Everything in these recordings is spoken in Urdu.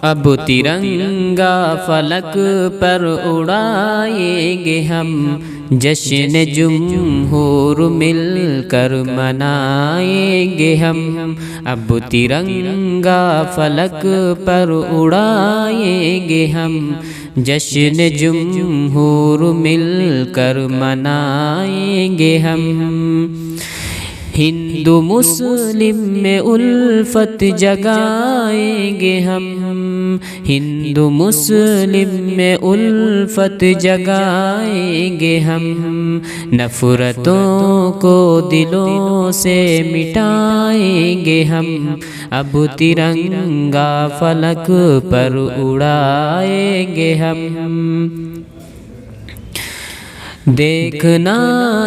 اب ترنگا فلک پر اڑائیں گے ہم، جشن جمہور مل کر منائیں گے ہم۔ اب ترنگا فلک پر اڑائیں گے ہم، جشن جمہور مل کر منائیں گے ہم۔ ہندو مسلم میں الفت جگائیں گے ہم، ہندو مسلم میں الفت جگائیں گے ہم۔ نفرتوں کو دلوں سے مٹائیں گے ہم، اب ترنگا فلک پر اڑائیں گے ہم۔ دیکھنا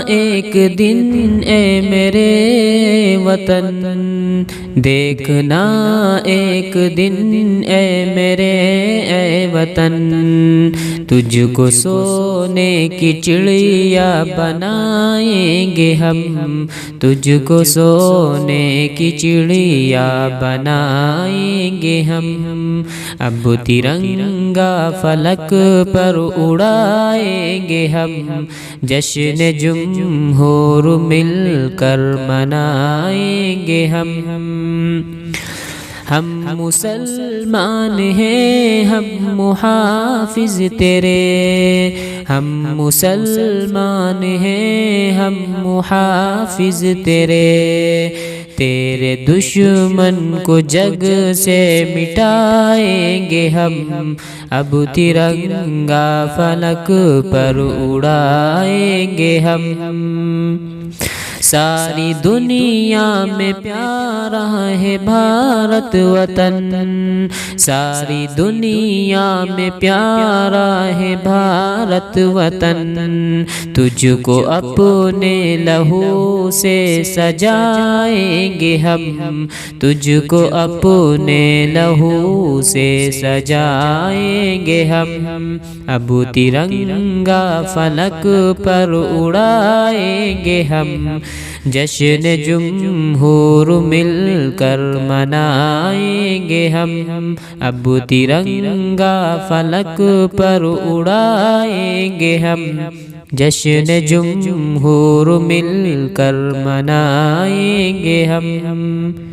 ایک دن اے میرے وطن، دیکھنا ایک دن اے میرے اے وطن، تجھ کو سونے کی چڑیا بنائیں گے ہم، تجھ کو سونے کی چڑیا بنائیں گے ہم۔ اب ترنگا فلک پر اڑائیں گے ہم، جشن جمہور مل کر منائیں گے ہم۔ ہم مسلمان ہیں ہم محافظ تیرے، ہم مسلمان ہیں ہم محافظ تیرے، تیرے دشمن کو جگ سے مٹائیں گے ہم، اب ترنگا فلک پر اڑائیں گے ہم۔ ساری دنیا میں پیارا ہے بھارت وطن، ساری دنیا میں پیارا ہے بھارت وطن، تجھ کو اپنے لہو سے سجائیں گے ہم، تجھ کو اپنے لہو سے سجائیں گے ہم۔ اب ترنگا فلک پر اڑائیں گے ہم، جشن جمہور مل کر منائیں گے ہم۔ اب ترنگا فلک پر اڑائیں گے ہم، جشن جمہور مل کر منائیں گے ہم۔